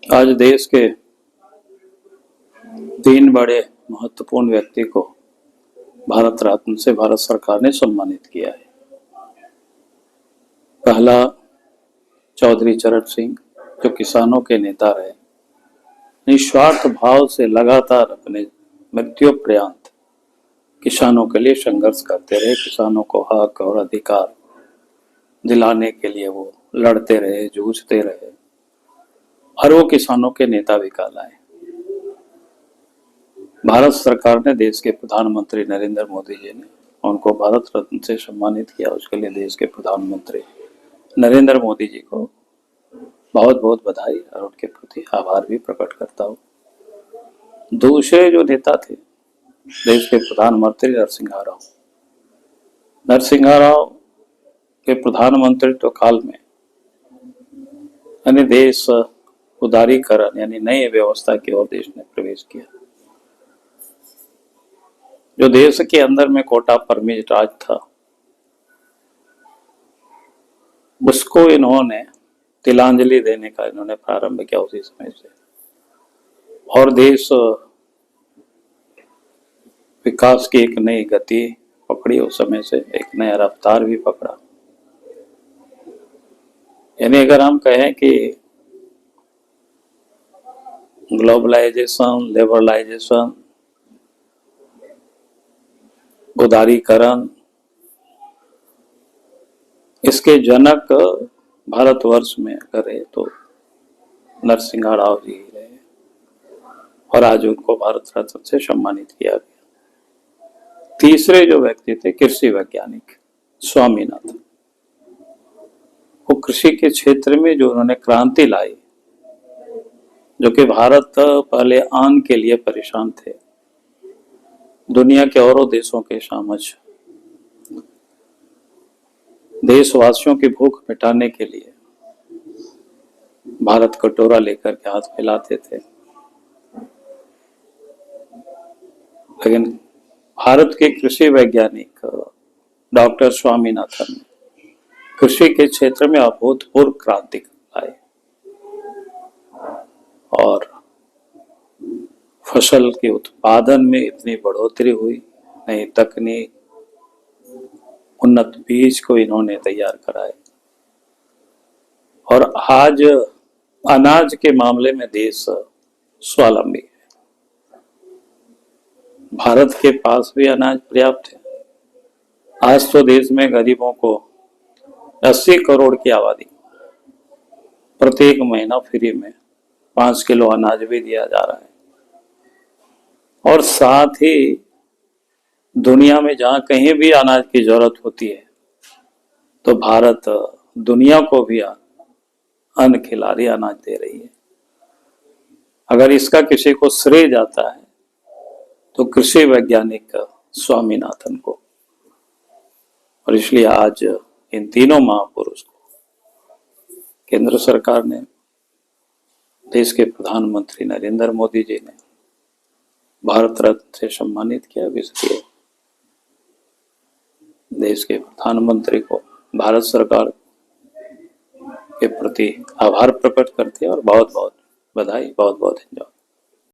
आज देश के 3 बड़े महत्वपूर्ण व्यक्ति को भारत रत्न से भारत सरकार ने सम्मानित किया है। पहला चौधरी चरण सिंह, जो किसानों के नेता रहे, निस्वार्थ भाव से लगातार अपने मृत्यु पर्यंत किसानों के लिए संघर्ष करते रहे। किसानों को हक और अधिकार दिलाने के लिए वो लड़ते रहे, जूझते रहे और वो किसानों के नेता भी कहलाए। भारत सरकार ने, देश के प्रधानमंत्री नरेंद्र मोदी जी ने उनको भारत रत्न से सम्मानित किया। उसके लिए देश के प्रधानमंत्री नरेंद्र मोदी जी को बहुत बहुत बधाई और उनके प्रति आभार भी प्रकट करता हूँ। दूसरे जो नेता थे, देश के प्रधानमंत्री नरसिंहा राव के प्रधानमंत्रित्व काल में यानी देश उदारीकरण यानी नई व्यवस्था की ओर देश ने प्रवेश किया। जो देश के अंदर में कोटा परमिट राज था, उसको इन्होंने तिलांजलि देने का इन्होंने प्रारंभ किया उसी समय से, और देश विकास की एक नई गति पकड़ी। उस समय से एक नया रफ्तार भी पकड़ा। यानी अगर हम कहें कि ग्लोबलाइजेशन, लिबरलाइजेशन, उदारीकरण, इसके जनक भारतवर्ष में करे तो नरसिंहा राव जी रहे, और आज उनको भारत रत्न से सम्मानित किया गया। तीसरे जो व्यक्ति थे, कृषि वैज्ञानिक स्वामीनाथन। वो कृषि के क्षेत्र में जो उन्होंने क्रांति लाई, जो कि भारत पहले अन्न के लिए परेशान थे, दुनिया के औरों देशों के समक्ष देशवासियों की भूख मिटाने के लिए भारत कटोरा लेकर के हाथ फैलाते थे। लेकिन भारत के कृषि वैज्ञानिक डॉक्टर स्वामीनाथन ने कृषि के क्षेत्र में अभूतपूर्व क्रांति लाई और फसल के उत्पादन में इतनी बढ़ोतरी हुई। नई तकनीक, उन्नत बीज को इन्होंने तैयार कराए, और आज अनाज के मामले में देश स्वावलंबी है। भारत के पास भी अनाज पर्याप्त है। आज तो देश में गरीबों को 80 करोड़ की आबादी प्रत्येक महीना फ्री में 5 किलो अनाज भी दिया जा रहा है। और साथ ही दुनिया में जहां कहीं भी अनाज की जरूरत होती है तो भारत दुनिया को भी अन्न खिला रही, अनाज दे रही है। अगर इसका किसी को श्रेय जाता है तो कृषि वैज्ञानिक स्वामीनाथन को। और इसलिए आज इन तीनों महापुरुष को केंद्र सरकार ने, देश के प्रधानमंत्री नरेंद्र मोदी जी ने भारत रत्न से सम्मानित किया। इसलिए देश के प्रधानमंत्री को भारत सरकार के प्रति आभार प्रकट करते हैं और बहुत बहुत बधाई, बहुत बहुत धन्यवाद।